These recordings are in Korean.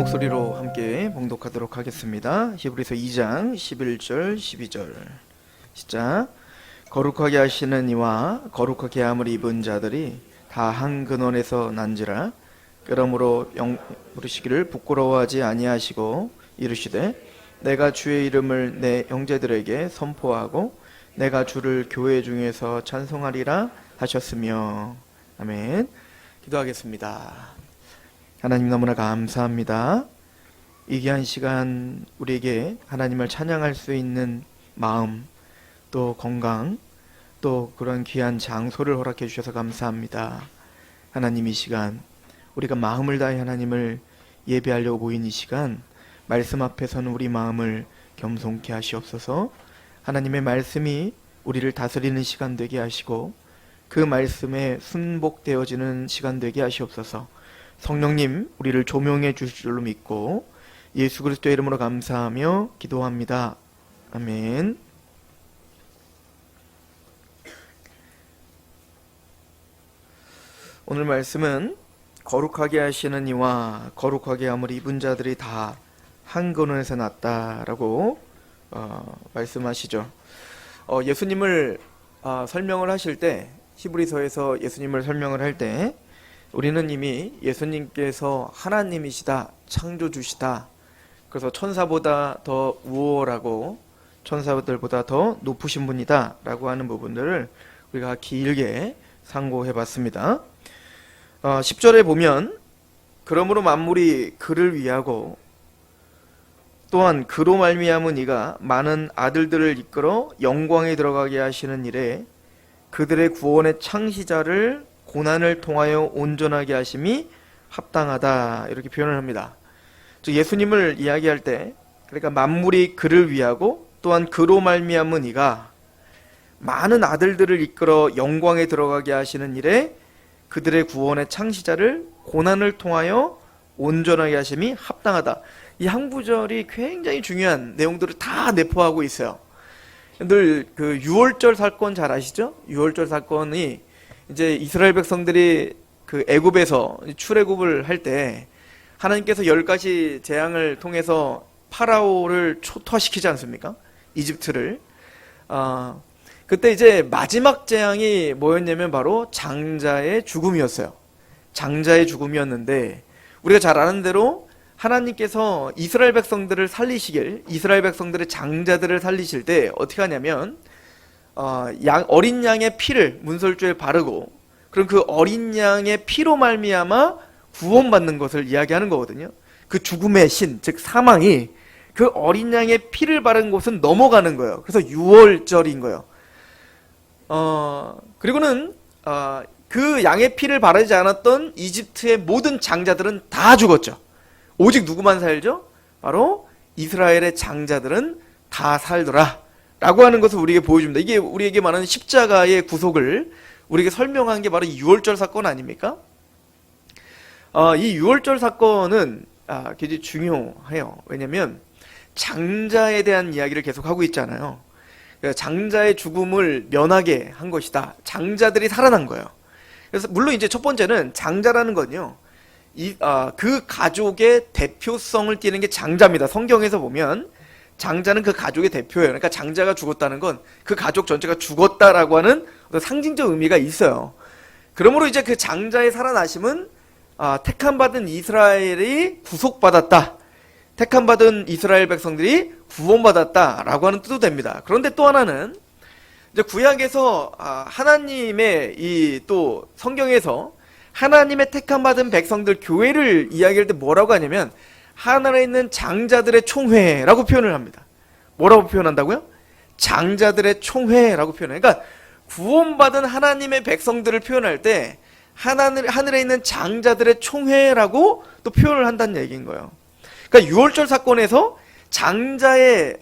목소리로 함께 봉독하도록 하겠습니다. 히브리서 2장 11절 12절 시작. 거룩하게 하시는 이와 거룩하게 함을 입은 자들이 다 한 근원에서 난지라. 그러므로 부르시기를 부끄러워하지 아니하시고 이르시되 내가 주의 이름을 내 형제들에게 선포하고 내가 주를 교회 중에서 찬송하리라 하셨으며. 아멘. 기도하겠습니다. 하나님 너무나 감사합니다. 이 귀한 시간 우리에게 하나님을 찬양할 수 있는 마음, 또 건강, 또 그런 귀한 장소를 허락해 주셔서 감사합니다. 하나님, 이 시간 우리가 마음을 다해 하나님을 예배하려고 모인 이 시간, 말씀 앞에서는 우리 마음을 겸손케 하시옵소서. 하나님의 말씀이 우리를 다스리는 시간 되게 하시고 그 말씀에 순복되어지는 시간 되게 하시옵소서. 성령님, 우리를 조명해 주실 줄로 믿고 예수 그리스도의 이름으로 감사하며 기도합니다. 아멘. 오늘 말씀은 거룩하게 하시는 이와 거룩하게 함을 입은 자들이 다 한 근원에서 났다라고 말씀하시죠. 예수님을 설명을 하실 때, 히브리서에서 예수님을 설명을 할 때 우리는 이미 예수님께서 하나님이시다, 창조주시다, 그래서 천사보다 더 우월하고 천사들보다 더 높으신 분이다 라고 하는 부분들을 우리가 길게 상고해 봤습니다. 10절에 보면 그러므로 만물이 그를 위하고 또한 그로 말미암은 이가 많은 아들들을 이끌어 영광에 들어가게 하시는 일에 그들의 구원의 창시자를 고난을 통하여 온전하게 하심이 합당하다, 이렇게 표현을 합니다. 즉 예수님을 이야기할 때, 그러니까 만물이 그를 위하고 또한 그로 말미암은 이가 많은 아들들을 이끌어 영광에 들어가게 하시는 일에 그들의 구원의 창시자를 고난을 통하여 온전하게 하심이 합당하다. 이 한 구절이 굉장히 중요한 내용들을 다 내포하고 있어요. 늘 그 유월절 사건 잘 아시죠? 유월절 사건이 이제 이스라엘 백성들이 그 애굽에서 출애굽을 할 때 하나님께서 10가지 재앙을 통해서 파라오를 초토화시키지 않습니까? 이집트를. 그때 이제 마지막 재앙이 뭐였냐면 바로 장자의 죽음이었어요. 장자의 죽음이었는데, 우리가 잘 아는 대로 하나님께서 이스라엘 백성들을 살리시길, 이스라엘 백성들의 장자들을 살리실 때 어떻게 하냐면 어린 양의 피를 문설주에 바르고, 그럼 그 어린 양의 피로 말미암아 구원받는 것을 이야기하는 거거든요. 그 죽음의 신, 즉 사망이 그 어린 양의 피를 바른 곳은 넘어가는 거예요. 그래서 유월절인 거예요. 그리고는 그 양의 피를 바르지 않았던 이집트의 모든 장자들은 다 죽었죠. 오직 누구만 살죠? 바로 이스라엘의 장자들은 다 살더라 라고 하는 것을 우리에게 보여줍니다. 이게 우리에게 말하는 십자가의 구속을 우리에게 설명한 게 바로 이 유월절 사건 아닙니까? 이 유월절 사건은 굉장히 중요해요. 왜냐하면 장자에 대한 이야기를 계속하고 있잖아요. 장자의 죽음을 면하게 한 것이다. 장자들이 살아난 거예요. 그래서 물론 이제 첫 번째는 장자라는 건요, 그 가족의 대표성을 띠는 게 장자입니다. 성경에서 보면 장자는 그 가족의 대표예요. 그러니까 장자가 죽었다는 건 그 가족 전체가 죽었다라고 하는 어떤 상징적 의미가 있어요. 그러므로 이제 그 장자의 살아나심은 택함받은 이스라엘이 구속받았다, 택함받은 이스라엘 백성들이 구원받았다라고 하는 뜻도 됩니다. 그런데 또 하나는 이제 구약에서 하나님의 이 또 성경에서 하나님의 택함받은 백성들 교회를 이야기할 때 뭐라고 하냐면 하늘에 있는 장자들의 총회라고 표현을 합니다. 뭐라고 표현한다고요? 장자들의 총회라고 표현해요. 그러니까 구원받은 하나님의 백성들을 표현할 때 하늘에 있는 장자들의 총회라고 또 표현을 한다는 얘기인 거예요. 그러니까 유월절 사건에서 장자의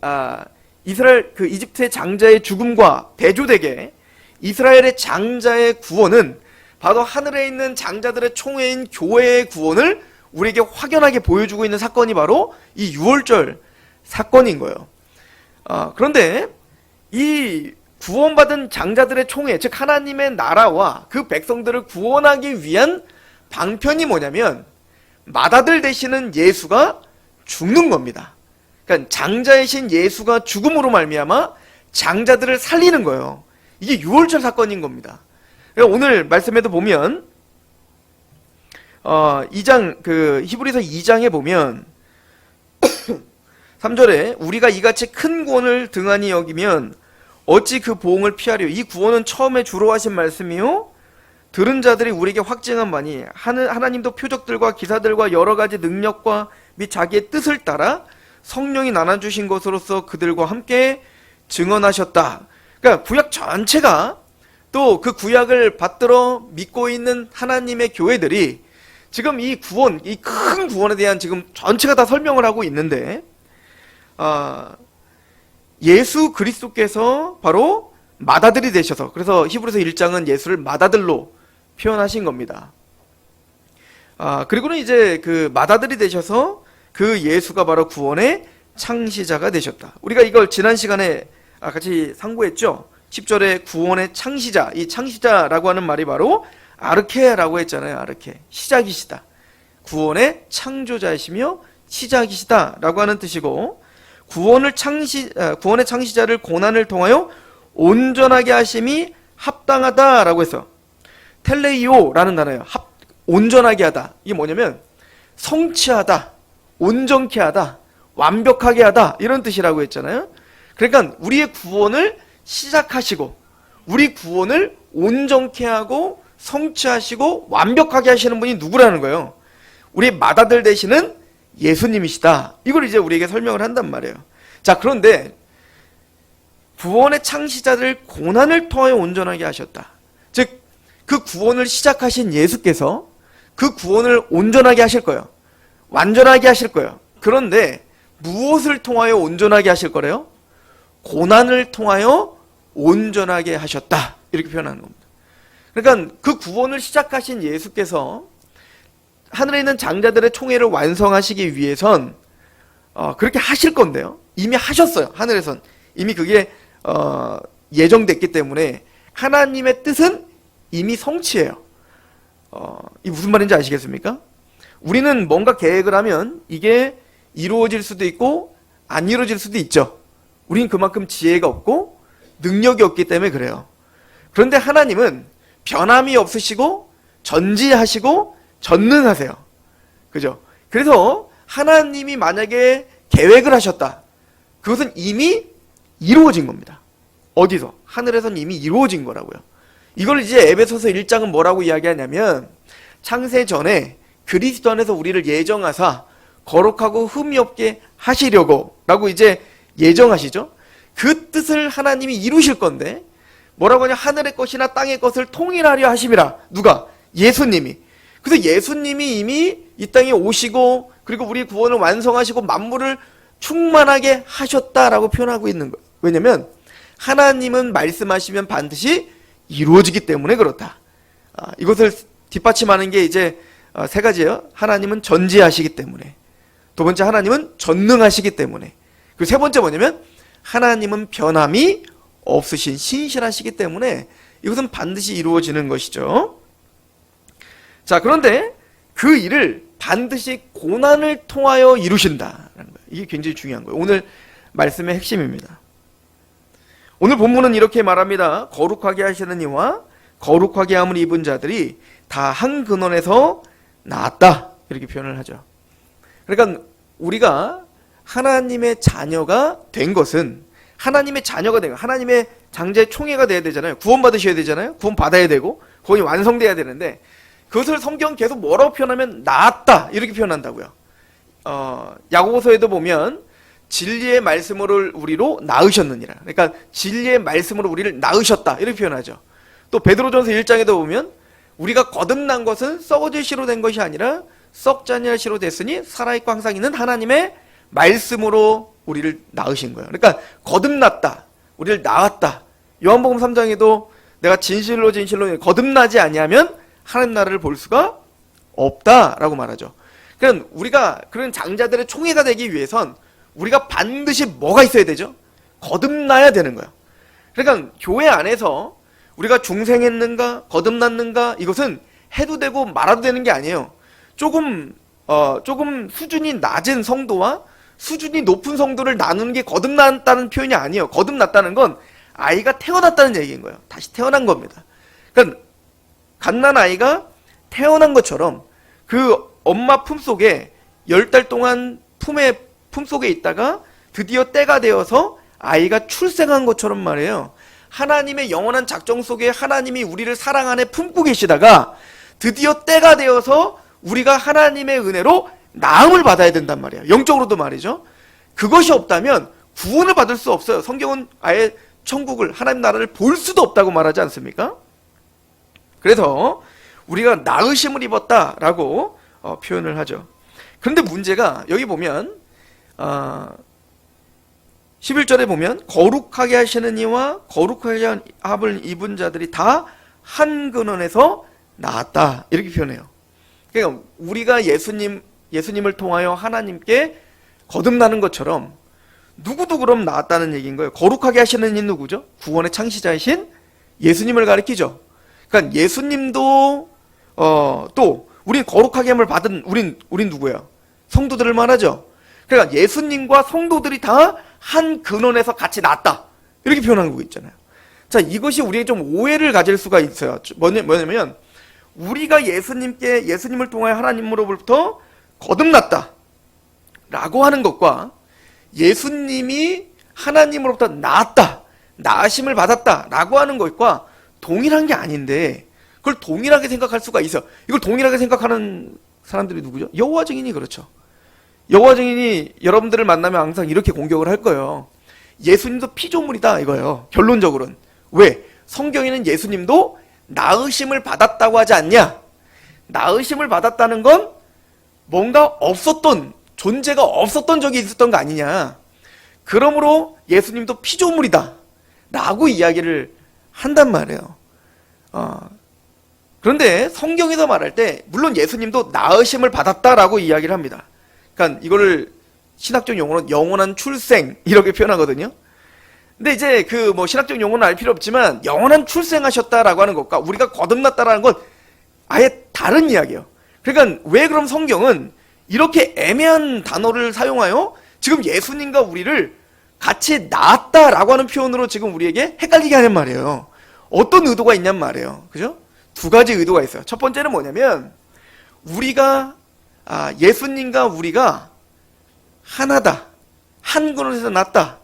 이집트의 장자의 죽음과 대조되게 이스라엘의 장자의 구원은 바로 하늘에 있는 장자들의 총회인 교회의 구원을 우리에게 확연하게 보여주고 있는 사건이 바로 이 유월절 사건인 거예요. 그런데 이 구원받은 장자들의 총회, 즉 하나님의 나라와 그 백성들을 구원하기 위한 방편이 뭐냐면 맏아들 되시는 예수가 죽는 겁니다. 그러니까 장자이신 예수가 죽음으로 말미암아 장자들을 살리는 거예요. 이게 유월절 사건인 겁니다. 그러니까 오늘 말씀에도 보면 2장 히브리서 2장에 보면 3절에 우리가 이같이 큰 구원을 등한히 여기면 어찌 그 보응을 피하려. 이 구원은 처음에 주로 하신 말씀이요 들은 자들이 우리에게 확증한 바니 하나님도 표적들과 기사들과 여러 가지 능력과 및 자기의 뜻을 따라 성령이 나눠주신 것으로서 그들과 함께 증언하셨다. 그러니까 구약 전체가 또 그 구약을 받들어 믿고 있는 하나님의 교회들이 지금 이 구원, 이 큰 구원에 대한 지금 전체가 다 설명을 하고 있는데 예수 그리스도께서 바로 맏아들이 되셔서, 그래서 히브리서 1장은 예수를 맏아들로 표현하신 겁니다. 그리고는 이제 그 맏아들이 되셔서 그 예수가 바로 구원의 창시자가 되셨다. 우리가 이걸 지난 시간에 같이 상고했죠. 10절에 구원의 창시자, 이 창시자라고 하는 말이 바로 아르케라고 했잖아요. 아르케, 시작이시다. 구원의 창조자이시며 시작이시다 라고 하는 뜻이고, 구원의 창시자를 고난을 통하여 온전하게 하심이 합당하다라고 해서 텔레이오라는 단어예요. 온전하게 하다. 이게 뭐냐면 성취하다, 온전케 하다, 완벽하게 하다, 이런 뜻이라고 했잖아요. 그러니까 우리의 구원을 시작하시고 우리 구원을 온전케 하고 성취하시고 완벽하게 하시는 분이 누구라는 거예요? 우리 맏아들 되시는 예수님이시다. 이걸 이제 우리에게 설명을 한단 말이에요. 자, 그런데 구원의 창시자를 고난을 통하여 온전하게 하셨다. 즉, 그 구원을 시작하신 예수께서 그 구원을 온전하게 하실 거예요. 완전하게 하실 거예요. 그런데 무엇을 통하여 온전하게 하실 거래요? 고난을 통하여 온전하게 하셨다. 이렇게 표현하는 겁니다. 그러니까 그 구원을 시작하신 예수께서 하늘에 있는 장자들의 총회를 완성하시기 위해선 그렇게 하실 건데요. 이미 하셨어요. 하늘에선. 이미 그게 예정됐기 때문에 하나님의 뜻은 이미 성취해요. 이 무슨 말인지 아시겠습니까? 우리는 뭔가 계획을 하면 이게 이루어질 수도 있고 안 이루어질 수도 있죠. 우리는 그만큼 지혜가 없고 능력이 없기 때문에 그래요. 그런데 하나님은 변함이 없으시고 전지하시고 전능하세요. 그죠? 그래서 하나님이 만약에 계획을 하셨다. 그것은 이미 이루어진 겁니다. 어디서? 하늘에서는 이미 이루어진 거라고요. 이걸 이제 에베소서 1장은 뭐라고 이야기하냐면 창세 전에 그리스도 안에서 우리를 예정하사 거룩하고 흠이 없게 하시려고 라고 이제 예정하시죠. 그 뜻을 하나님이 이루실 건데 뭐라고 하냐, 하늘의 것이나 땅의 것을 통일하려 하심이라. 누가? 예수님이. 그래서 예수님이 이미 이 땅에 오시고 그리고 우리 구원을 완성하시고 만물을 충만하게 하셨다라고 표현하고 있는 거예요. 왜냐면 하나님은 말씀하시면 반드시 이루어지기 때문에 그렇다. 이것을 뒷받침하는 게 이제 세 가지예요. 하나님은 전지하시기 때문에, 두 번째 하나님은 전능하시기 때문에, 그리고 세 번째 뭐냐면 하나님은 변함이 없으신 신실하시기 때문에 이것은 반드시 이루어지는 것이죠. 자, 그런데 그 일을 반드시 고난을 통하여 이루신다라는 거예요. 이게 굉장히 중요한 거예요. 오늘 말씀의 핵심입니다. 오늘 본문은 이렇게 말합니다. 거룩하게 하시는 이와 거룩하게 함을 입은 자들이 다 한 근원에서 나왔다. 이렇게 표현을 하죠. 그러니까 우리가 하나님의 자녀가 된 것은, 하나님의 자녀가 된 거, 하나님의 장자의 총회가 돼야 되잖아요. 구원 받으셔야 되잖아요. 구원 받아야 되고 구원이 완성돼야 되는데 그것을 성경 계속 뭐라고 표현하면 나았다 이렇게 표현한다고요. 야고보서에도 보면 진리의 말씀으로 우리로 낳으셨느니라. 그러니까 진리의 말씀으로 우리를 낳으셨다 이렇게 표현하죠. 또 베드로전서 1장에도 보면 우리가 거듭난 것은 썩어질 씨로 된 것이 아니라 썩지 아니할 씨로 됐으니 살아있고 항상 있는 하나님의 말씀으로 우리를 낳으신 거예요. 그러니까 거듭났다, 우리를 낳았다. 요한복음 3장에도 내가 진실로 거듭나지 아니하면 하나님 나라를 볼 수가 없다라고 말하죠. 그러니까 우리가 그런 장자들의 총회가 되기 위해선 우리가 반드시 뭐가 있어야 되죠? 거듭나야 되는 거예요. 그러니까 교회 안에서 우리가 중생했는가 거듭났는가 이것은 해도 되고 말아도 되는 게 아니에요. 조금 조금 수준이 낮은 성도와 수준이 높은 성도를 나누는 게 거듭났다는 표현이 아니에요. 거듭났다는 건 아이가 태어났다는 얘기인 거예요. 다시 태어난 겁니다. 그러니까 갓난 아이가 태어난 것처럼 그 엄마 품속에 10달 동안 품속에 있다가 드디어 때가 되어서 아이가 출생한 것처럼 말이에요. 하나님의 영원한 작정 속에 하나님이 우리를 사랑 안에 품고 계시다가 드디어 때가 되어서 우리가 하나님의 은혜로 나음을 받아야 된단 말이에요. 영적으로도 말이죠. 그것이 없다면 구원을 받을 수 없어요. 성경은 아예 천국을, 하나님 나라를 볼 수도 없다고 말하지 않습니까? 그래서 우리가 나으심을 입었다라고 표현을 하죠. 그런데 문제가 여기 보면 11절에 보면 거룩하게 하시는 이와 거룩하게 함을 입은 자들이 다 한 근원에서 나왔다 이렇게 표현해요. 그러니까 우리가 예수님을 통하여 하나님께 거듭나는 것처럼 누구도 그럼 나왔다는 얘기인 거예요. 거룩하게 하시는 이 누구죠? 구원의 창시자이신 예수님을 가리키죠. 그러니까 예수님도 또 우린 거룩하게 함을 받은 우린 누구예요? 성도들을 말하죠. 그러니까 예수님과 성도들이 다 한 근원에서 같이 났다 이렇게 표현한 거 있잖아요. 자, 이것이 우리에게 좀 오해를 가질 수가 있어요. 뭐냐면 우리가 예수님을 통하여 하나님으로부터 거듭났다 라고 하는 것과 예수님이 하나님으로부터 나았다, 나으심을 받았다 라고 하는 것과 동일한 게 아닌데 그걸 동일하게 생각할 수가 있어. 이걸 동일하게 생각하는 사람들이 누구죠? 여호와 증인이 그렇죠. 여호와 증인이 여러분들을 만나면 항상 이렇게 공격을 할 거예요. 예수님도 피조물이다 이거예요. 결론적으로는. 왜? 성경에는 예수님도 나으심을 받았다고 하지 않냐? 나으심을 받았다는 건 뭔가 존재가 없었던 적이 있었던 거 아니냐? 그러므로 예수님도 피조물이다 라고 이야기를 한단 말이에요. 그런데 성경에서 말할 때 물론 예수님도 나으심을 받았다라고 이야기를 합니다. 그러니까 이거를 신학적 용어로 영원한 출생 이렇게 표현하거든요. 근데 이제 신학적 용어는 알 필요 없지만 영원한 출생하셨다라고 하는 것과 우리가 거듭났다라는 건 아예 다른 이야기예요. 그러니까 왜 그럼 성경은 이렇게 애매한 단어를 사용하여 지금 예수님과 우리를 같이 낳았다라고 하는 표현으로 지금 우리에게 헷갈리게 하는 말이에요. 어떤 의도가 있냔 말이에요. 그죠? 두 가지 의도가 있어요. 첫 번째는 뭐냐면 예수님과 우리가 하나다, 한 근원에서 났다,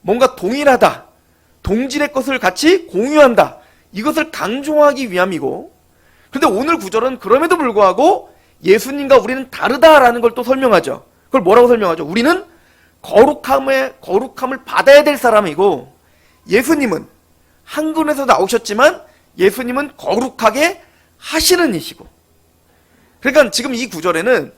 뭔가 동일하다, 동질의 것을 같이 공유한다, 이것을 강조하기 위함이고, 근데 오늘 구절은 그럼에도 불구하고 예수님과 우리는 다르다라는 걸 또 설명하죠. 그걸 뭐라고 설명하죠? 우리는 거룩함을 받아야 될 사람이고 예수님은 한 근원에서 나오셨지만 예수님은 거룩하게 하시는 이시고, 그러니까 지금 이 구절에는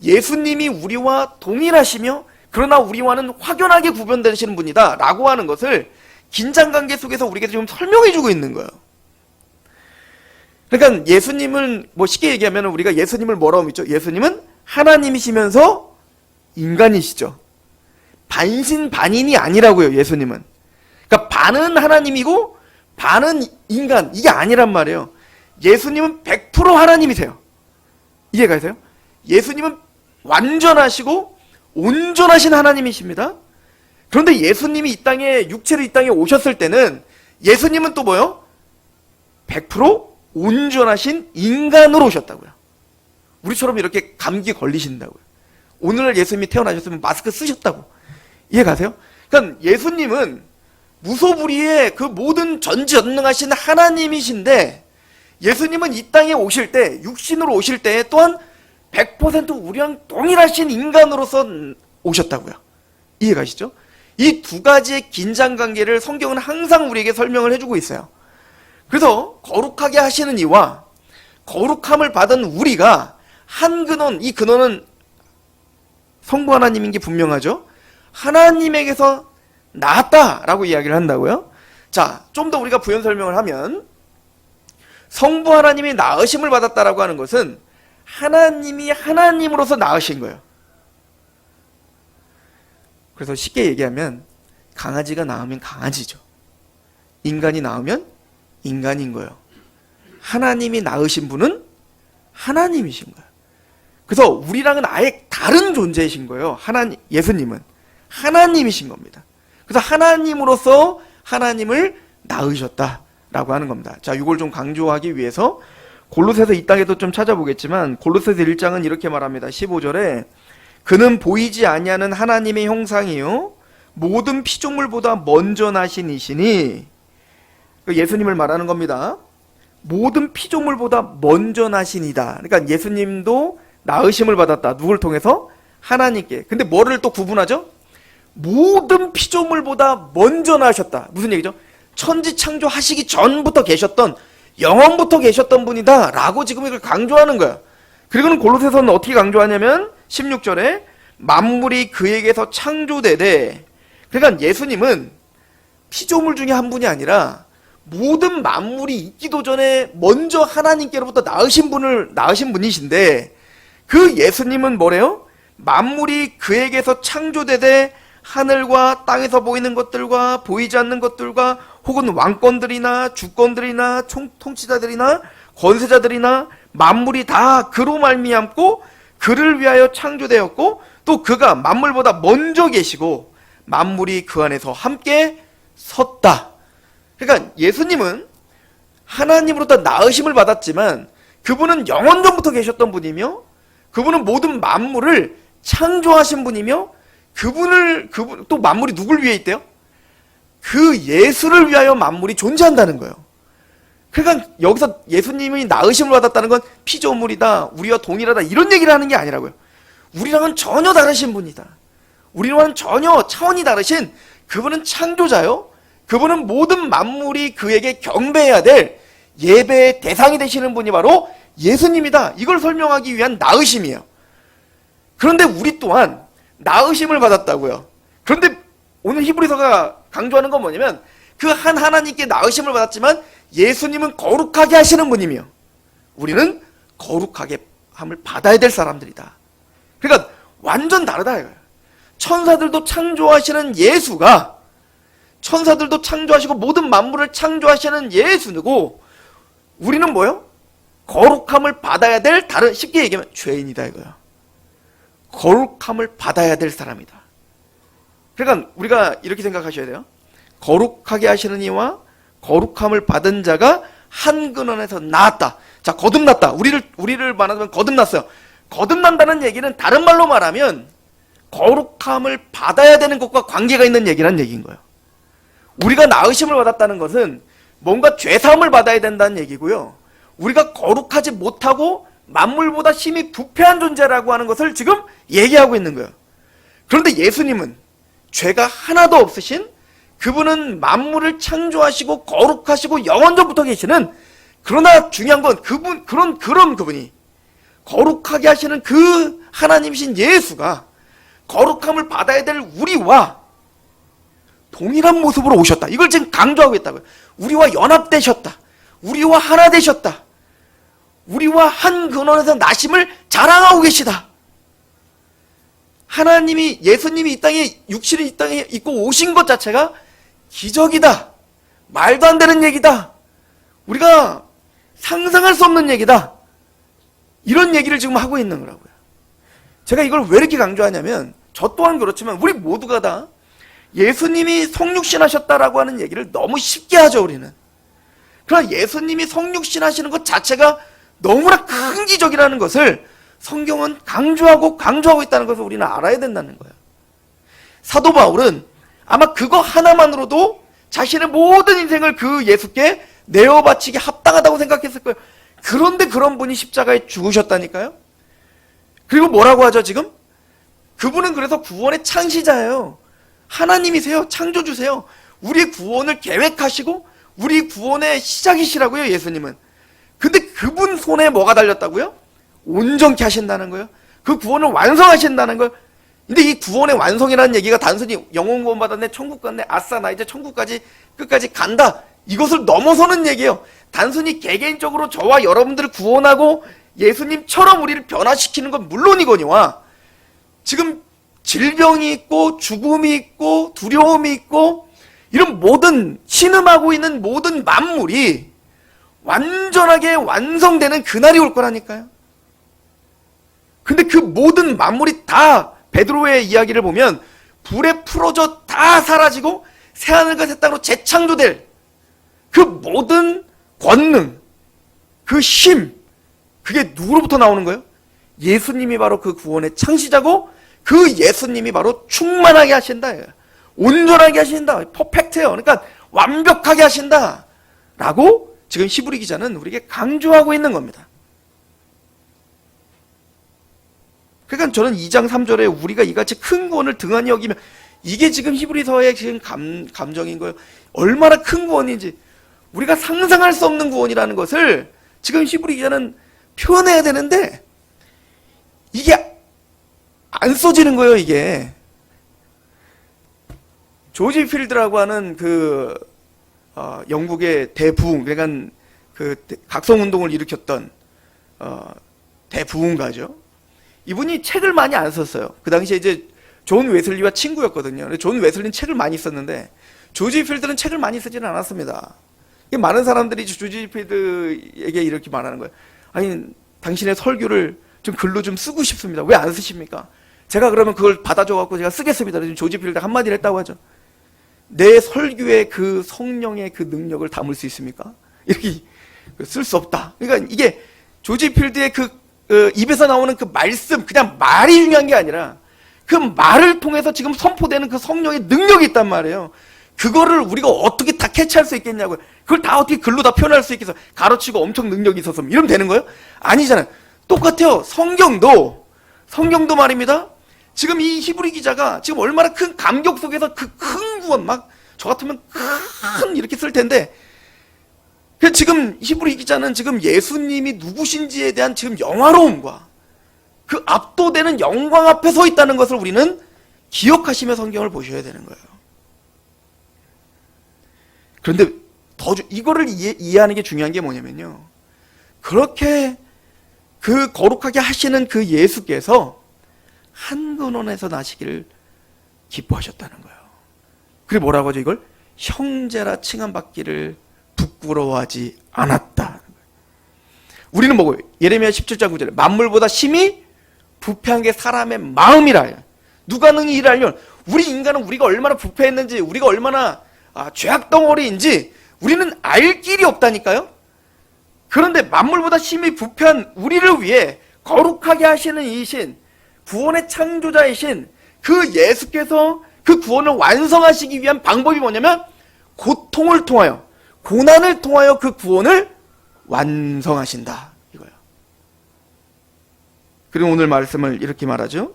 예수님이 우리와 동일하시며 그러나 우리와는 확연하게 구별되시는 분이다 라고 하는 것을 긴장관계 속에서 우리에게 지금 설명해 주고 있는 거예요. 그러니까 예수님은 쉽게 얘기하면 우리가 예수님을 뭐라고 믿죠? 예수님은 하나님이시면서 인간이시죠. 반신반인이 아니라고요. 예수님은. 그러니까 반은 하나님이고 반은 인간, 이게 아니란 말이에요. 예수님은 100% 하나님이세요. 이해가 되세요? 예수님은 완전하시고 온전하신 하나님이십니다. 그런데 예수님이 육체로 이 땅에 오셨을 때는 예수님은 또 뭐요? 100% 온전하신 인간으로 오셨다고요. 우리처럼 이렇게 감기 걸리신다고요. 오늘날 예수님이 태어나셨으면 마스크 쓰셨다고. 이해가세요? 그러니까 예수님은 무소불위의 그 모든 전지전능하신 하나님이신데 예수님은 이 땅에 오실 때, 육신으로 오실 때 또한 100% 우리랑 동일하신 인간으로서 오셨다고요. 이해가시죠? 이 두 가지의 긴장관계를 성경은 항상 우리에게 설명을 해주고 있어요. 그래서 거룩하게 하시는 이와 거룩함을 받은 우리가 한 근원, 이 근원은 성부 하나님인 게 분명하죠. 하나님에게서 나았다라고 이야기를 한다고요. 자, 좀 더 우리가 부연 설명을 하면 성부 하나님이 나으심을 받았다라고 하는 것은 하나님이 하나님으로서 나으신 거예요. 그래서 쉽게 얘기하면 강아지가 낳으면 강아지죠. 인간이 낳으면 인간인 거예요. 하나님이 낳으신 분은 하나님이신 거예요. 그래서 우리랑은 아예 다른 존재이신 거예요. 예수님은 하나님이신 겁니다. 그래서 하나님으로서 하나님을 낳으셨다라고 하는 겁니다. 자, 이걸 좀 강조하기 위해서 골로새서 이 땅에도 좀 찾아보겠지만 골로새서 1장은 이렇게 말합니다. 15절에 그는 보이지 아니하는 하나님의 형상이요 모든 피조물보다 먼저 나신 이시니, 예수님을 말하는 겁니다. 모든 피조물보다 먼저 나신이다. 그러니까 예수님도 낳으심을 받았다. 누굴 통해서? 하나님께. 근데 뭐를 또 구분하죠? 모든 피조물보다 먼저 나셨다. 무슨 얘기죠? 천지 창조하시기 전부터 계셨던, 영원부터 계셨던 분이다 라고 지금 이걸 강조하는 거야. 그리고는 골로새서는 어떻게 강조하냐면 16절에 만물이 그에게서 창조되되, 그러니까 예수님은 피조물 중에 한 분이 아니라 모든 만물이 있기도 전에 먼저 하나님께로부터 낳으신 분이신데, 그 예수님은 뭐래요? 만물이 그에게서 창조되되 하늘과 땅에서 보이는 것들과 보이지 않는 것들과 혹은 왕권들이나 주권들이나 통치자들이나 권세자들이나 만물이 다 그로 말미암고 그를 위하여 창조되었고, 또 그가 만물보다 먼저 계시고 만물이 그 안에서 함께 섰다. 그러니까 예수님은 하나님으로부터 낳으심을 받았지만 그분은 영원전부터 계셨던 분이며, 그분은 모든 만물을 창조하신 분이며, 그분 또 만물이 누굴 위해 있대요? 그 예수를 위하여 만물이 존재한다는 거예요. 그러니까 여기서 예수님이 낳으심을 받았다는 건 피조물이다, 우리와 동일하다 이런 얘기를 하는 게 아니라고요. 우리랑은 전혀 다르신 분이다. 우리와는 전혀 차원이 다르신 그분은 창조자요, 그분은 모든 만물이 그에게 경배해야 될 예배의 대상이 되시는 분이 바로 예수님이다. 이걸 설명하기 위한 낳으심이에요. 그런데 우리 또한 낳으심을 받았다고요. 그런데 오늘 히브리서가 강조하는 건 뭐냐면 그 한 하나님께 낳으심을 받았지만 예수님은 거룩하게 하시는 분이며 우리는 거룩하게 함을 받아야 될 사람들이다. 그러니까 완전 다르다 이거예요. 천사들도 창조하시는 예수가, 천사들도 창조하시고 모든 만물을 창조하시는 예수고, 우리는 뭐요? 거룩함을 받아야 될, 다른, 쉽게 얘기하면 죄인이다 이거예요. 거룩함을 받아야 될 사람이다. 그러니까 우리가 이렇게 생각하셔야 돼요. 거룩하게 하시는 이와 거룩함을 받은 자가 한 근원에서 나왔다. 자, 거듭났다. 우리를 말하자면 거듭났어요. 거듭난다는 얘기는 다른 말로 말하면 거룩함을 받아야 되는 것과 관계가 있는 얘기란 얘기인 거예요. 우리가 나으심을 받았다는 것은 뭔가 죄사함을 받아야 된다는 얘기고요. 우리가 거룩하지 못하고 만물보다 심히 부패한 존재라고 하는 것을 지금 얘기하고 있는 거예요. 그런데 예수님은 죄가 하나도 없으신, 그분은 만물을 창조하시고 거룩하시고 영원전부터 계시는, 그러나 중요한 건 그런 그분이 거룩하게 하시는 그 하나님이신 예수가 거룩함을 받아야 될 우리와 동일한 모습으로 오셨다. 이걸 지금 강조하고 있다고요. 우리와 연합되셨다. 우리와 하나 되셨다. 우리와 한 근원에서 나심을 자랑하고 계시다. 하나님이, 예수님이 이 땅에, 육신이 이 땅에 있고 오신 것 자체가 기적이다. 말도 안 되는 얘기다. 우리가 상상할 수 없는 얘기다. 이런 얘기를 지금 하고 있는 거라고요. 제가 이걸 왜 이렇게 강조하냐면, 저 또한 그렇지만 우리 모두가 다 예수님이 성육신 하셨다라고 하는 얘기를 너무 쉽게 하죠, 우리는. 그러나 예수님이 성육신 하시는 것 자체가 너무나 큰 기적이라는 것을 성경은 강조하고 있다는 것을 우리는 알아야 된다는 거예요. 사도 바울은 아마 그거 하나만으로도 자신의 모든 인생을 그 예수께 내어 바치기 합당하다고 생각했을 거예요. 그런데 그런 분이 십자가에 죽으셨다니까요. 그리고 뭐라고 하죠 지금? 그분은 그래서 구원의 창시자예요. 하나님이세요. 창조주세요. 우리 구원을 계획하시고 우리 구원의 시작이시라고요, 예수님은. 근데 그분 손에 뭐가 달렸다고요? 온전케 하신다는 거예요. 그 구원을 완성하신다는 거예요. 근데 이 구원의 완성이라는 얘기가 단순히 영혼 구원 받았네, 천국 갔네, 아싸 나 이제 천국까지 끝까지 간다, 이것을 넘어서는 얘기예요. 단순히 개개인적으로 저와 여러분들을 구원하고 예수님처럼 우리를 변화시키는 건 물론이거니와, 지금 질병이 있고 죽음이 있고 두려움이 있고 이런 모든 신음하고 있는 모든 만물이 완전하게 완성되는 그날이 올 거라니까요. 근데 그 모든 만물이 다 베드로의 이야기를 보면 불에 풀어져 다 사라지고 새하늘과 새 땅으로 재창조될 그 모든 권능, 그 힘, 그게 누구로부터 나오는 거예요? 예수님이 바로 그 구원의 창시자고 그 예수님이 바로 충만하게 하신다, 온전하게 하신다, 퍼펙트해요. 그러니까 완벽하게 하신다 라고 지금 히브리 기자는 우리에게 강조하고 있는 겁니다. 그러니까 저는 2장 3절에 우리가 이같이 큰 구원을 등한히 여기면, 이게 지금 히브리서의 지금 감정인 거예요. 얼마나 큰 구원인지, 우리가 상상할 수 없는 구원이라는 것을 지금 히브리 기자는 표현해야 되는데 이게 안 써지는 거예요. 이게 조지 필드라고 하는 그 영국의 대부흥, 그러니까 그 각성운동을 일으켰던 대부흥가죠. 이분이 책을 많이 안 썼어요. 그 당시에 이제 존 웨슬리와 친구였거든요. 존 웨슬리는 책을 많이 썼는데 조지 필드는 책을 많이 쓰지는 않았습니다. 많은 사람들이 조지 필드에게 이렇게 말하는 거예요. 아니, 당신의 설교를 좀 글로 좀 쓰고 싶습니다. 왜 안 쓰십니까? 제가 그러면 그걸 받아줘갖고 제가 쓰겠습니다. 지금 조지 필드 한마디를 했다고 하죠. 내 설교에 그 성령의 그 능력을 담을 수 있습니까? 이렇게 쓸 수 없다. 그러니까 이게 조지 필드의 그 입에서 나오는 그 말씀, 그냥 말이 중요한 게 아니라 그 말을 통해서 지금 선포되는 그 성령의 능력이 있단 말이에요. 그거를 우리가 어떻게 다 캐치할 수 있겠냐고요. 그걸 다 어떻게 글로 다 표현할 수 있겠어. 가로치고 엄청 능력이 있어서 이러면 되는 거예요? 아니잖아요. 똑같아요. 성경도 말입니다. 지금 이 히브리 기자가 지금 얼마나 큰 감격 속에서 그 큰 구원, 막 저 같으면 큰 이렇게 쓸 텐데, 지금 히브리 기자는 지금 예수님이 누구신지에 대한 지금 영화로움과 그 압도되는 영광 앞에 서 있다는 것을 우리는 기억하시며 성경을 보셔야 되는 거예요. 그런데 이거를 이해하는 게 중요한 게 뭐냐면요, 그렇게 그 거룩하게 하시는 그 예수께서 한 근원에서 나시기를 기뻐하셨다는 거예요. 그리고 뭐라고 하죠? 이걸 형제라 칭함받기를 부끄러워하지 않았다. 우리는 뭐고? 예레미야 17장 9절에 만물보다 심히 부패한 게 사람의 마음이라. 누가 능히 이를 알면, 우리 인간은 우리가 얼마나 부패했는지, 우리가 얼마나 죄악 덩어리인지 우리는 알 길이 없다니까요. 그런데 만물보다 심히 부패한 우리를 위해 거룩하게 하시는 이신, 구원의 창조자이신 그 예수께서 그 구원을 완성하시기 위한 방법이 뭐냐면 고통을 통하여, 고난을 통하여 그 구원을 완성하신다, 이거예요. 그리고 오늘 말씀을 이렇게 말하죠.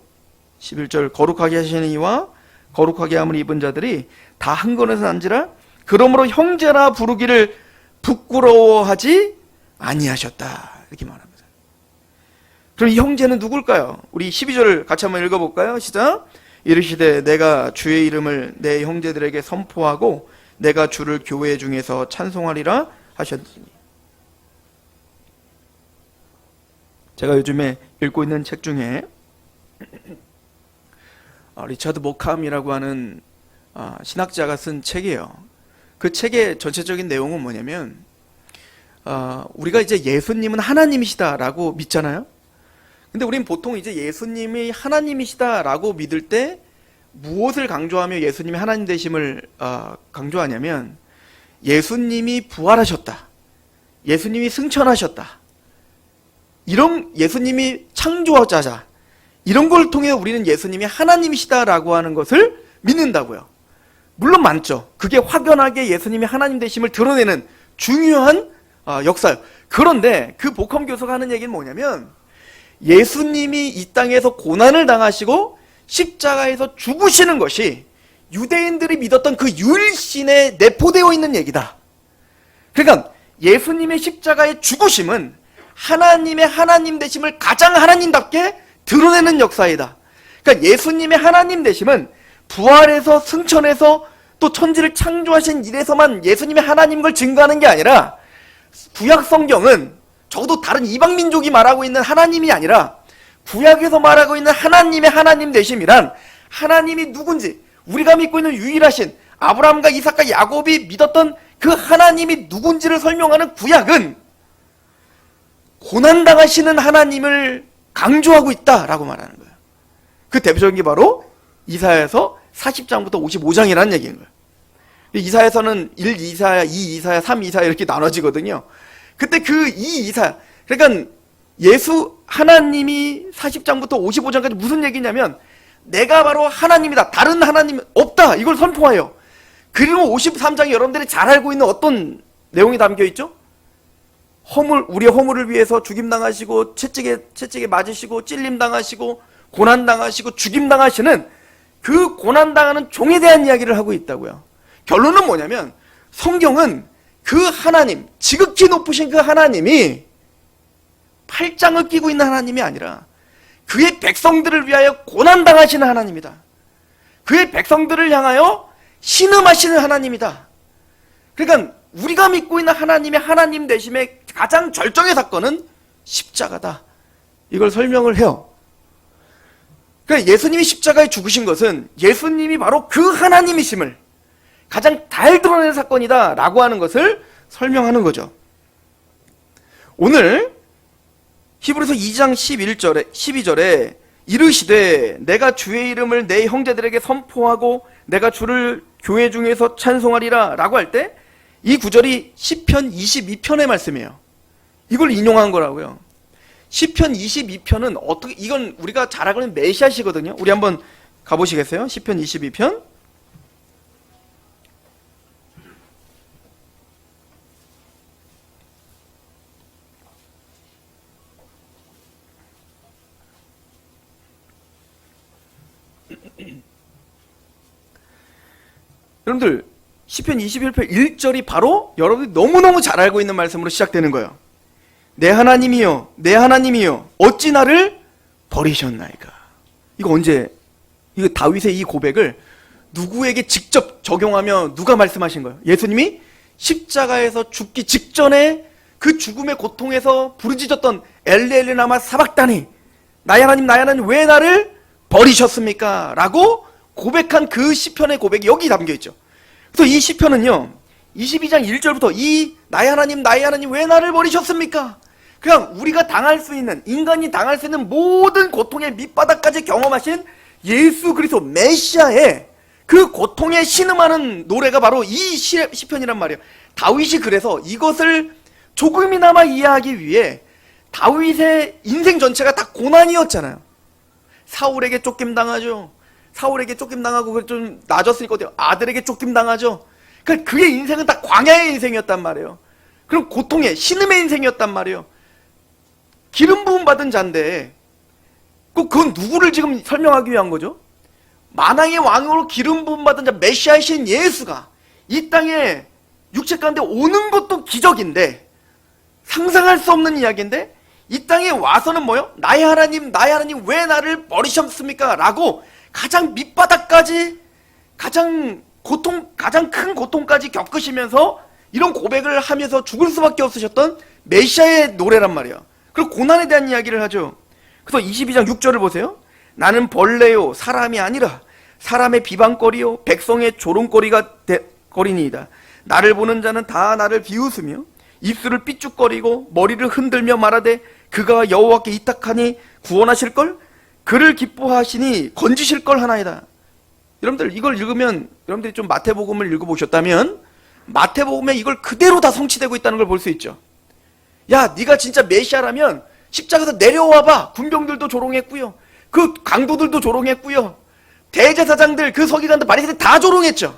11절, 거룩하게 하시는 이와 거룩하게 함을 입은 자들이 다 한 건에서 난지라 그러므로 형제라 부르기를 부끄러워하지 아니하셨다, 이렇게 말합니다. 그럼 이 형제는 누굴까요? 우리 12절 같이 한번 읽어볼까요? 시작. 이르시되 내가 주의 이름을 내 형제들에게 선포하고 내가 주를 교회 중에서 찬송하리라 하셨으니. 제가 요즘에 읽고 있는 책 중에 리차드 모캄이라고 하는 신학자가 쓴 책이에요. 그 책의 전체적인 내용은 뭐냐면, 우리가 이제 예수님은 하나님이시다라고 믿잖아요. 근데 우린 보통 이제 예수님이 하나님이시다라고 믿을 때 무엇을 강조하며 예수님이 하나님 되심을 강조하냐면, 예수님이 부활하셨다, 예수님이 승천하셨다, 이런 예수님이 창조자자, 이런 걸 통해 우리는 예수님이 하나님이시다라고 하는 것을 믿는다고요. 물론 많죠. 그게 확연하게 예수님이 하나님 되심을 드러내는 중요한 역사예요. 그런데 그 보컴 교수가 하는 얘기는 뭐냐면, 예수님이 이 땅에서 고난을 당하시고 십자가에서 죽으시는 것이 유대인들이 믿었던 그 유일신에 내포되어 있는 얘기다. 그러니까 예수님의 십자가의 죽으심은 하나님의 하나님 되심을 가장 하나님답게 드러내는 역사이다. 그러니까 예수님의 하나님 되심은 부활해서 승천해서 또 천지를 창조하신 일에서만 예수님의 하나님을 증거하는 게 아니라, 구약 성경은 적어도 다른 이방 민족이 말하고 있는 하나님이 아니라 구약에서 말하고 있는 하나님의 하나님 되심이란, 하나님이 누군지, 우리가 믿고 있는 유일하신 아브라함과 이삭과 야곱이 믿었던 그 하나님이 누군지를 설명하는 구약은 고난당하시는 하나님을 강조하고 있다라고 말하는 거예요. 그 대표적인 게 바로 이사야서 40장부터 55장이라는 얘기인 거예요. 이사야서는 1 이사야, 2 이사야, 3 이사야 이렇게 나눠지거든요. 그때 그 2 이사야, 그러니까 하나님이 40장부터 55장까지 무슨 얘기냐면 내가 바로 하나님이다, 다른 하나님 없다, 이걸 선포해요. 그리고 53장에 여러분들이 잘 알고 있는 어떤 내용이 담겨있죠? 우리의 허물을 위해서 죽임당하시고 채찍에 맞으시고 찔림당하시고 고난당하시고 죽임당하시는 그 고난당하는 종에 대한 이야기를 하고 있다고요. 결론은 뭐냐면 성경은 그 하나님, 지극히 높으신 그 하나님이 팔짱을 끼고 있는 하나님이 아니라 그의 백성들을 위하여 고난당하시는 하나님이다. 그의 백성들을 향하여 신음하시는 하나님이다. 그러니까 우리가 믿고 있는 하나님의 하나님 되심의 가장 절정의 사건은 십자가다, 이걸 설명을 해요. 그러니까 예수님이 십자가에 죽으신 것은 예수님이 바로 그 하나님이심을 가장 잘 드러내는 사건이다 라고 하는 것을 설명하는 거죠. 오늘 히브리서 2장 12절에 이르시되 내가 주의 이름을 내 형제들에게 선포하고 내가 주를 교회 중에서 찬송하리라 라고 할 때 이 구절이 시편 22편의 말씀이에요. 이걸 인용한 거라고요. 시편 22편은 이건 우리가 잘 알고 있는 메시아시거든요. 우리 한번 가보시겠어요? 시편 22편. 여러분들 시편 21편 1절이 바로 여러분들이 너무너무 잘 알고 있는 말씀으로 시작되는 거예요. 내 하나님이여, 내 하나님이여, 어찌 나를 버리셨나이까. 이거 다윗의 이 고백을 누구에게 직접 적용하며 누가 말씀하신 거예요? 예수님이 십자가에서 죽기 직전에 그 죽음의 고통에서 부르짖었던 엘리 라마 사박다니, 나의 하나님 왜 나를 버리셨습니까? 라고 고백한 그 시편의 고백이 여기 담겨있죠. 그래서 이 시편은요 22장 1절부터 이 나의 하나님 왜 나를 버리셨습니까? 그냥 우리가 당할 수 있는, 인간이 당할 수 있는 모든 고통의 밑바닥까지 경험하신 예수 그리스도 메시아의 그 고통에 신음하는 노래가 바로 이 시편이란 말이에요. 다윗이 그래서 이것을 조금이나마 이해하기 위해 다윗의 인생 전체가 다 고난이었잖아요. 사울에게 쫓김당하죠. 사울에게 쫓김당하고 좀 나아졌으니까 어때요? 아들에게 쫓김당하죠. 그러니까 그의 인생은 다 광야의 인생이었단 말이에요. 그럼 고통의 신음의 인생이었단 말이에요. 기름 부음 받은 자인데 그건 누구를 지금 설명하기 위한 거죠? 만왕의 왕으로 기름 부음 받은 자 메시아이신 예수가 이 땅에 육체 가운데 오는 것도 기적인데, 상상할 수 없는 이야기인데 이 땅에 와서는 뭐요? 나의 하나님 왜 나를 버리셨습니까? 라고 가장 밑바닥까지 가장 큰 고통까지 겪으시면서 이런 고백을 하면서 죽을 수밖에 없으셨던 메시아의 노래란 말이에요. 그리고 고난에 대한 이야기를 하죠. 그래서 22장 6절을 보세요. 나는 벌레요 사람이 아니라 사람의 비방거리요 백성의 조롱거리니이다. 나를 보는 자는 다 나를 비웃으며 입술을 삐죽거리고 머리를 흔들며 말하되 그가 여호와께 이탁하니 구원하실걸? 그를 기뻐하시니 건지실걸 하나이다. 여러분들 이걸 읽으면, 여러분들이 좀 마태복음을 읽어보셨다면 마태복음에 이걸 그대로 다 성취되고 있다는 걸 볼 수 있죠. 야, 네가 진짜 메시아라면 십자가에서 내려와봐. 군병들도 조롱했고요, 그 강도들도 조롱했고요, 대제사장들, 그 서기관들, 바리새인들 다 조롱했죠.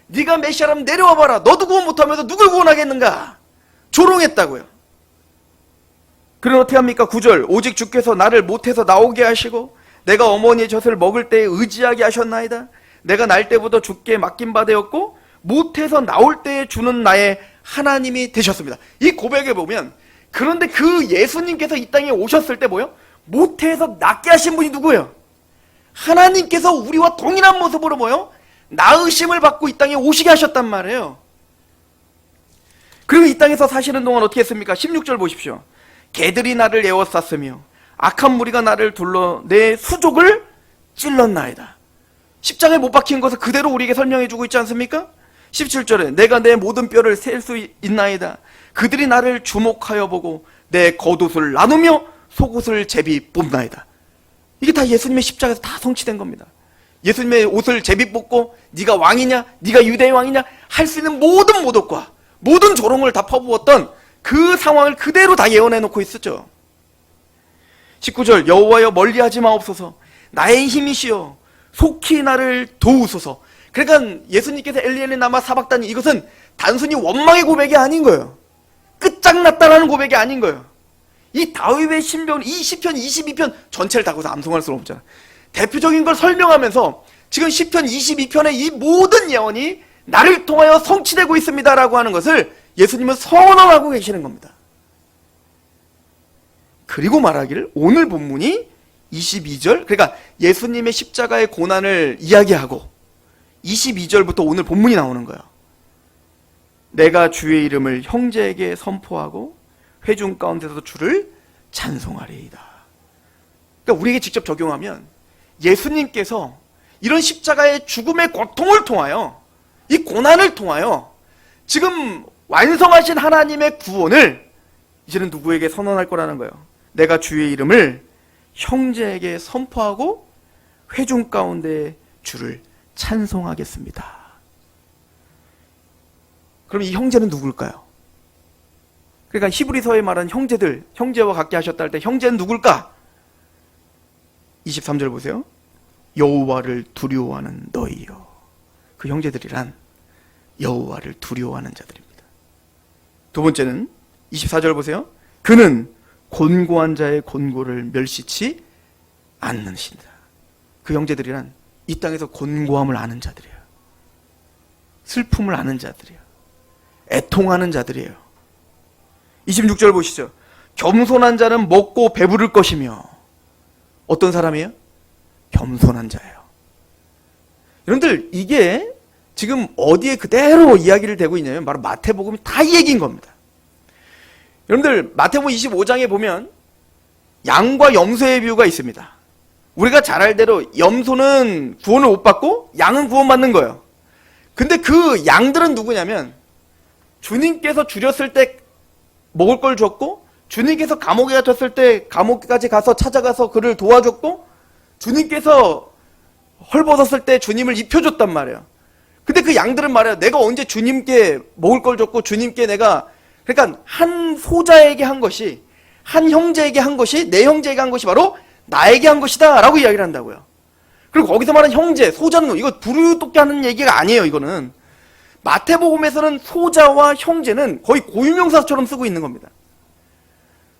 네가 메시아라면 내려와봐라. 너도 구원 못하면서 누굴 구원하겠는가? 조롱했다고요. 그럼 어떻게 합니까? 9절 오직 주께서 나를 못해서 나오게 하시고 내가 어머니의 젖을 먹을 때에 의지하게 하셨나이다. 내가 날 때부터 주께 맡긴 바 되었고 못해서 나올 때에 주는 나의 하나님이 되셨습니다. 이 고백에 보면, 그런데 그 예수님께서 이 땅에 오셨을 때 뭐요? 못해서 낫게 하신 분이 누구예요? 하나님께서 우리와 동일한 모습으로 뭐요? 나으심을 받고 이 땅에 오시게 하셨단 말이에요. 그리고 이 땅에서 사시는 동안 어떻게 했습니까? 16절 보십시오. 개들이 나를 에워쌌으며 악한 무리가 나를 둘러 내 수족을 찔렀나이다. 십자가에 못 박힌 것을 그대로 우리에게 설명해 주고 있지 않습니까? 17절에 내가 내 모든 뼈를 셀 수 있나이다. 그들이 나를 주목하여 보고 내 겉옷을 나누며 속옷을 제비 뽑나이다. 이게 다 예수님의 십자가에서 다 성취된 겁니다. 예수님의 옷을 제비 뽑고 네가 왕이냐, 네가 유대의 왕이냐 할 수 있는 모든 모독과 모든 조롱을 다 퍼부었던 그 상황을 그대로 다 예언해 놓고 있었죠. 19절 여호와여 멀리하지 마옵소서 나의 힘이시여 속히 나를 도우소서. 그러니까 예수님께서 엘리엘리 나마 사박다니 이것은 단순히 원망의 고백이 아닌 거예요. 끝장났다라는 고백이 아닌 거예요. 이 다윗의 신병, 이 시편 22편 전체를 다 거기서 암송할 수는 없잖아. 대표적인 걸 설명하면서 지금 시편 22편의 이 모든 예언이 나를 통하여 성취되고 있습니다라고 하는 것을 예수님은 선언하고 계시는 겁니다. 그리고 말하기를 오늘 본문이 22절, 그러니까 예수님의 십자가의 고난을 이야기하고 22절부터 오늘 본문이 나오는 거예요. 내가 주의 이름을 형제에게 선포하고 회중 가운데서 주를 찬송하리이다. 그러니까 우리에게 직접 적용하면 예수님께서 이런 십자가의 죽음의 고통을 통하여 이 고난을 통하여 지금 완성하신 하나님의 구원을 이제는 누구에게 선언할 거라는 거예요. 내가 주의 이름을 형제에게 선포하고 회중 가운데 주를 찬송하겠습니다. 그럼 이 형제는 누굴까요? 그러니까 히브리서에 말하는 형제들, 형제와 같게 하셨다 할 때 형제는 누굴까? 23절 보세요. 여호와를 두려워하는 너희요. 그 형제들이란 여호와를 두려워하는 자들입니다. 두 번째는 24절 보세요. 그는 곤고한 자의 곤고를 멸시치 않는 신이다. 그 형제들이란 이 땅에서 곤고함을 아는 자들이에요. 슬픔을 아는 자들이에요. 애통하는 자들이에요. 26절 보시죠. 겸손한 자는 먹고 배부를 것이며. 어떤 사람이에요? 겸손한 자예요. 여러분들 이게 지금 어디에 그대로 이야기를 되고 있냐면 바로 마태복음이 다 이 얘기인 겁니다. 여러분들 마태복음 25장에 보면 양과 염소의 비유가 있습니다. 우리가 잘 알대로 염소는 구원을 못 받고 양은 구원받는 거예요. 근데 그 양들은 누구냐면 주님께서 줄였을 때 먹을 걸 줬고, 주님께서 감옥에 갇혔을 때 감옥까지 가서 찾아가서 그를 도와줬고, 주님께서 헐벗었을 때 주님을 입혀줬단 말이에요. 근데 그 양들은 말이에요. 내가 언제 주님께 먹을 걸 줬고 주님께 내가, 그러니까 한 소자에게 한 것이, 한 형제에게 한 것이, 내 형제에게 한 것이 바로 나에게 한 것이다 라고 이야기를 한다고요. 그리고 거기서 말하는 형제, 소자는 이거 부르짖게 하는 얘기가 아니에요. 이거는 마태복음에서는 소자와 형제는 거의 고유명사처럼 쓰고 있는 겁니다.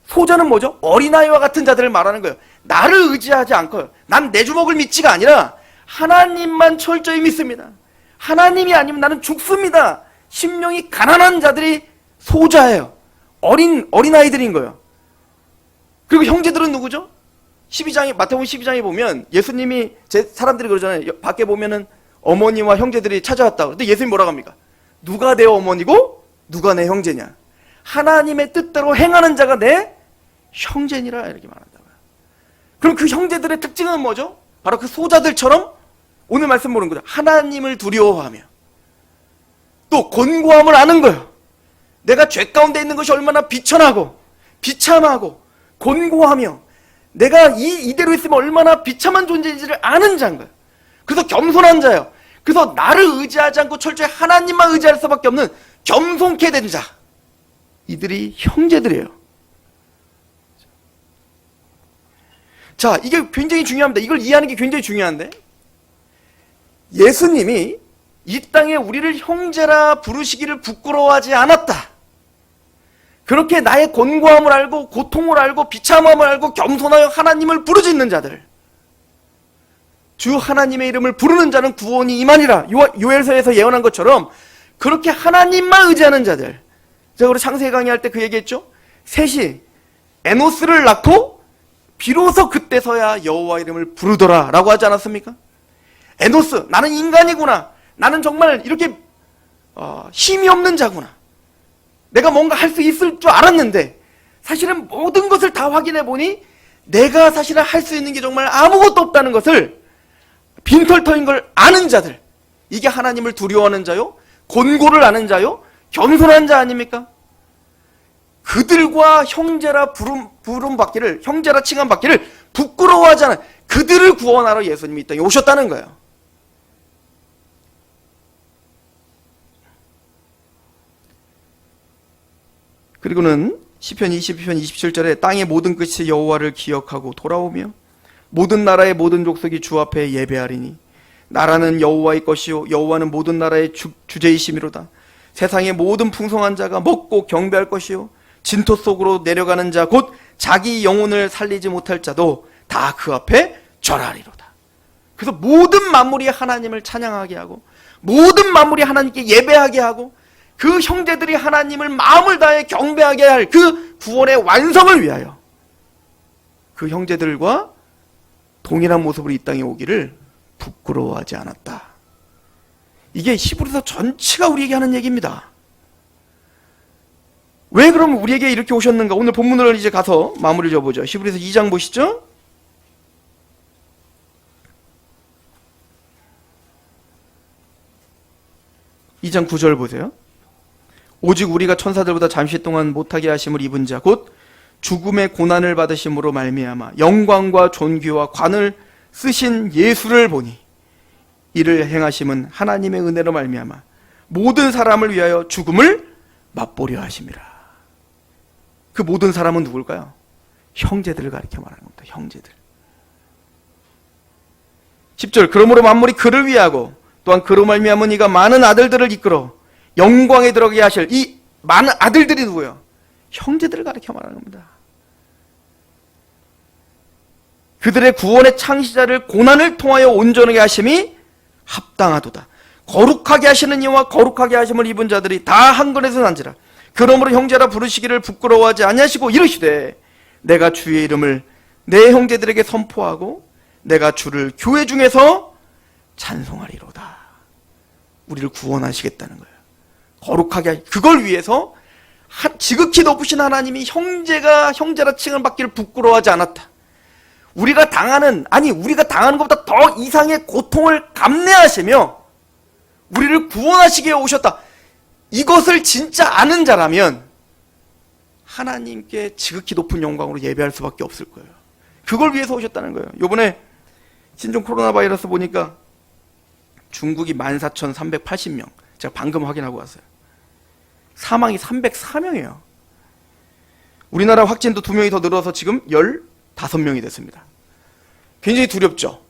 소자는 뭐죠? 어린아이와 같은 자들을 말하는 거예요. 나를 의지하지 않고요. 난 내 주먹을 믿지가 아니라 하나님만 철저히 믿습니다. 하나님이 아니면 나는 죽습니다. 심령이 가난한 자들이 소자예요. 어린아이들인 거예요. 그리고 형제들은 누구죠? 12장에, 마태복음 12장에 보면 예수님이, 사람들이 그러잖아요. 밖에 보면은 어머니와 형제들이 찾아왔다고. 근데 예수님 뭐라고 합니까? 누가 내 어머니고 누가 내 형제냐? 하나님의 뜻대로 행하는 자가 내 형제니라 이렇게 말한다고요. 그럼 그 형제들의 특징은 뭐죠? 바로 그 소자들처럼 오늘 말씀 보는 거죠. 하나님을 두려워하며 또 곤고함을 아는 거예요. 내가 죄 가운데 있는 것이 얼마나 비천하고 비참하고 곤고하며 내가 이대로 있으면 얼마나 비참한 존재인지를 아는 자인 거예요. 그래서 겸손한 자예요. 그래서 나를 의지하지 않고 철저히 하나님만 의지할 수밖에 없는 겸손케 된 자, 이들이 형제들이에요. 자, 이게 굉장히 중요합니다. 이걸 이해하는 게 굉장히 중요한데, 예수님이 이 땅에 우리를 형제라 부르시기를 부끄러워하지 않았다. 그렇게 나의 곤고함을 알고 고통을 알고 비참함을 알고 겸손하여 하나님을 부르짖는 자들, 주 하나님의 이름을 부르는 자는 구원이 임하니라. 요엘서에서 예언한 것처럼 그렇게 하나님만 의지하는 자들. 제가 우리 창세기 강의할 때 그 얘기했죠. 셋이 에노스를 낳고 비로소 그때서야 여호와 이름을 부르더라 라고 하지 않았습니까? 에노스, 나는 인간이구나. 나는 정말 이렇게 힘이 없는 자구나. 내가 뭔가 할 수 있을 줄 알았는데 사실은 모든 것을 다 확인해 보니 내가 사실은 할 수 있는 게 정말 아무것도 없다는 것을, 빈털터인 걸 아는 자들, 이게 하나님을 두려워하는 자요, 곤고를 아는 자요, 겸손한 자 아닙니까? 그들과 형제라 부름받기를, 형제라 칭함받기를 부끄러워하지 않아. 그들을 구원하러 예수님이 이 땅에 오셨다는 거예요. 그리고는 시편 22편 27절에 땅의 모든 끝이 여호와를 기억하고 돌아오며 모든 나라의 모든 족속이 주 앞에 예배하리니 나라는 여호와의 것이요 여호와는 모든 나라의 주제이심이로다. 세상의 모든 풍성한 자가 먹고 경배할 것이요 진토 속으로 내려가는 자 곧 자기 영혼을 살리지 못할 자도 다 그 앞에 절하리로다. 그래서 모든 만물이 하나님을 찬양하게 하고 모든 만물이 하나님께 예배하게 하고 그 형제들이 하나님을 마음을 다해 경배하게 할 그 구원의 완성을 위하여 그 형제들과 동일한 모습으로 이 땅에 오기를 부끄러워하지 않았다. 이게 히브리서 전체가 우리에게 하는 얘기입니다. 왜 그럼 우리에게 이렇게 오셨는가? 오늘 본문을 이제 가서 마무리 줘보죠. 히브리서 2장 보시죠. 2장 9절 보세요. 오직 우리가 천사들보다 잠시 동안 못하게 하심을 입은 자 곧 죽음의 고난을 받으심으로 말미암아 영광과 존귀와 관을 쓰신 예수를 보니 이를 행하심은 하나님의 은혜로 말미암아 모든 사람을 위하여 죽음을 맛보려 하심이라. 그 모든 사람은 누굴까요? 형제들을 가리켜 말하는 겁니다. 형제들. 10절 그러므로 만물이 그를 위하고 또한 그로 말미암은 이가 많은 아들들을 이끌어 영광에 들어가게 하실 이 많은 아들들이 누구예요? 형제들을 가리켜 말하는 겁니다. 그들의 구원의 창시자를 고난을 통하여 온전하게 하심이 합당하도다. 거룩하게 하시는 이와 거룩하게 하심을 입은 자들이 다 한 건에서 난지라. 그러므로 형제라 부르시기를 부끄러워하지 아니하시고 이르시되 내가 주의 이름을 내 형제들에게 선포하고 내가 주를 교회 중에서 찬송하리로다. 우리를 구원하시겠다는 거예요. 거룩하게 그걸 위해서 지극히 높으신 하나님이 형제라 칭을 받기를 부끄러워하지 않았다. 우리가 당하는 것보다 더 이상의 고통을 감내하시며 우리를 구원하시기에 오셨다. 이것을 진짜 아는 자라면 하나님께 지극히 높은 영광으로 예배할 수밖에 없을 거예요. 그걸 위해서 오셨다는 거예요. 이번에 신종 코로나 바이러스 보니까 중국이 14,380명. 제가 방금 확인하고 왔어요. 사망이 304명이에요. 우리나라 확진도 2명이 더 늘어서 지금 15명이 됐습니다. 굉장히 두렵죠.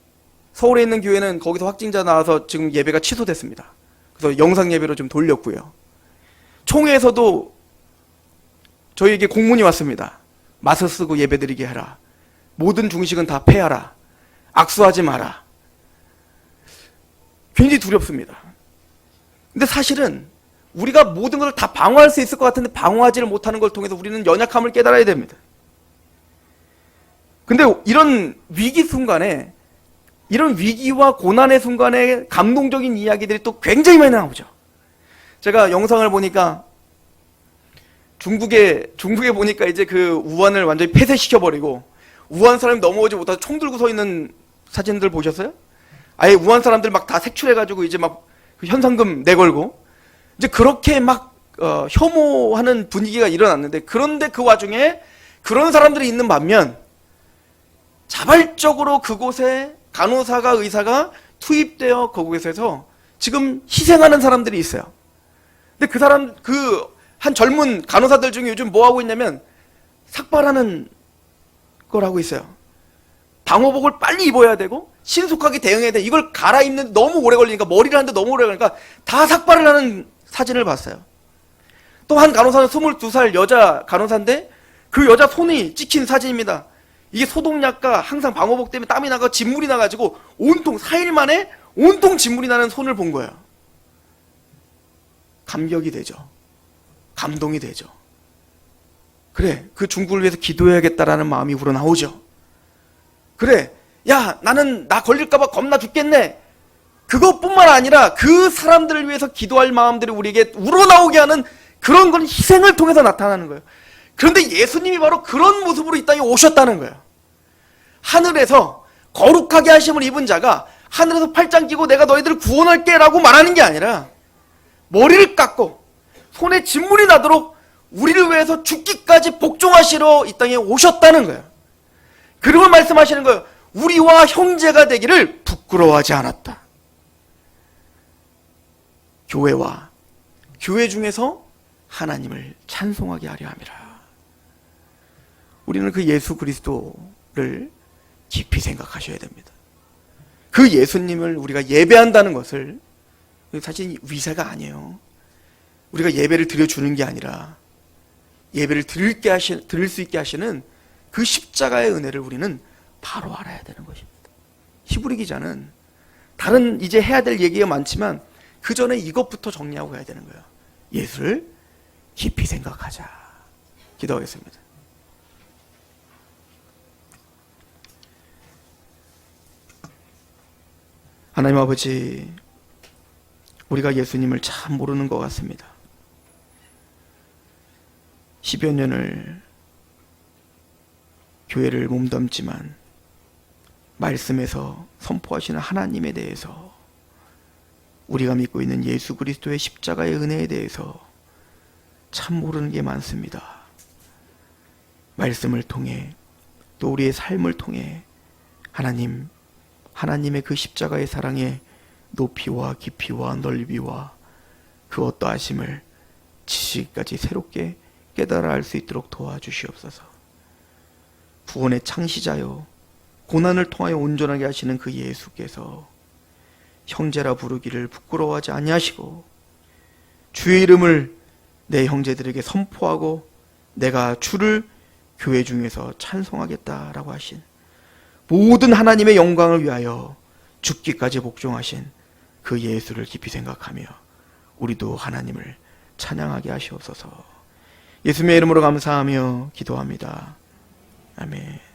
서울에 있는 교회는 거기서 확진자 나와서 지금 예배가 취소됐습니다. 그래서 영상 예배로 좀 돌렸고요. 총회에서도 저희에게 공문이 왔습니다. 마스크 쓰고 예배드리게 해라. 모든 중식은 다 폐하라. 악수하지 마라. 굉장히 두렵습니다. 근데 사실은 우리가 모든 것을 다 방어할 수 있을 것 같은데 방어하지를 못하는 걸 통해서 우리는 연약함을 깨달아야 됩니다. 근데 이런 위기 순간에, 이런 위기와 고난의 순간에 감동적인 이야기들이 또 굉장히 많이 나오죠. 제가 영상을 보니까 중국에 보니까 이제 그 우한을 완전히 폐쇄시켜버리고 우한 사람이 넘어오지 못해서 총 들고 서 있는 사진들 보셨어요? 아예 우한 사람들 막 다 색출해가지고 이제 막 현상금 내걸고 이제 그렇게 막 혐오하는 분위기가 일어났는데, 그런데 그 와중에 그런 사람들이 있는 반면 자발적으로 그곳에 간호사가 의사가 투입되어 그곳에서 지금 희생하는 사람들이 있어요. 근데 그 한 젊은 간호사들 중에 요즘 뭐 하고 있냐면 삭발하는 걸 하고 있어요. 방호복을 빨리 입어야 되고 신속하게 대응해야 돼. 이걸 갈아입는데 너무 오래 걸리니까, 머리를 하는데 너무 오래 걸리니까 다 삭발을 하는 사진을 봤어요. 또 한 간호사는 22살 여자 간호사인데 그 여자 손이 찍힌 사진입니다. 이게 소독약과 항상 방호복 때문에 땀이 나고 진물이 나가지고 온통 4일 만에 온통 진물이 나는 손을 본 거예요. 감격이 되죠. 감동이 되죠. 그래, 그 중국을 위해서 기도해야겠다라는 마음이 우러나오죠. 그래, 야, 나 걸릴까봐 겁나 죽겠네. 그것뿐만 아니라 그 사람들을 위해서 기도할 마음들이 우리에게 우러나오게 하는 그런 건 희생을 통해서 나타나는 거예요. 그런데 예수님이 바로 그런 모습으로 이 땅에 오셨다는 거예요. 하늘에서 거룩하게 하심을 입은 자가 하늘에서 팔짱 끼고 내가 너희들을 구원할게 라고 말하는 게 아니라 머리를 깎고 손에 진물이 나도록 우리를 위해서 죽기까지 복종하시러 이 땅에 오셨다는 거예요. 그리고 말씀하시는 거예요. 우리와 형제가 되기를 부끄러워하지 않았다. 교회와 교회 중에서 하나님을 찬송하게 하려 함이라. 우리는 그 예수 그리스도를 깊이 생각하셔야 됩니다. 그 예수님을 우리가 예배한다는 것을 사실 위세가 아니에요. 우리가 예배를 드려주는 게 아니라 예배를 드릴 수 있게 하시는 그 십자가의 은혜를 우리는 바로 알아야 되는 것입니다. 히브리 기자는 다른 이제 해야 될 얘기가 많지만 그 전에 이것부터 정리하고 가야 되는 거예요. 예수를 깊이 생각하자. 기도하겠습니다. 하나님 아버지, 우리가 예수님을 참 모르는 것 같습니다. 10여 년을 교회를 몸담지만 말씀에서 선포하시는 하나님에 대해서, 우리가 믿고 있는 예수 그리스도의 십자가의 은혜에 대해서 참 모르는 게 많습니다. 말씀을 통해 또 우리의 삶을 통해 하나님의 그 십자가의 사랑의 높이와 깊이와 넓이와 그 어떠하심을 지식까지 새롭게 깨달아 알 수 있도록 도와주시옵소서. 구원의 창시자요 고난을 통하여 온전하게 하시는 그 예수께서 형제라 부르기를 부끄러워하지 아니하시고 주의 이름을 내 형제들에게 선포하고 내가 주를 교회 중에서 찬송하겠다라고 하신 모든 하나님의 영광을 위하여 죽기까지 복종하신 그 예수를 깊이 생각하며 우리도 하나님을 찬양하게 하시옵소서. 예수님의 이름으로 감사하며 기도합니다. 아멘.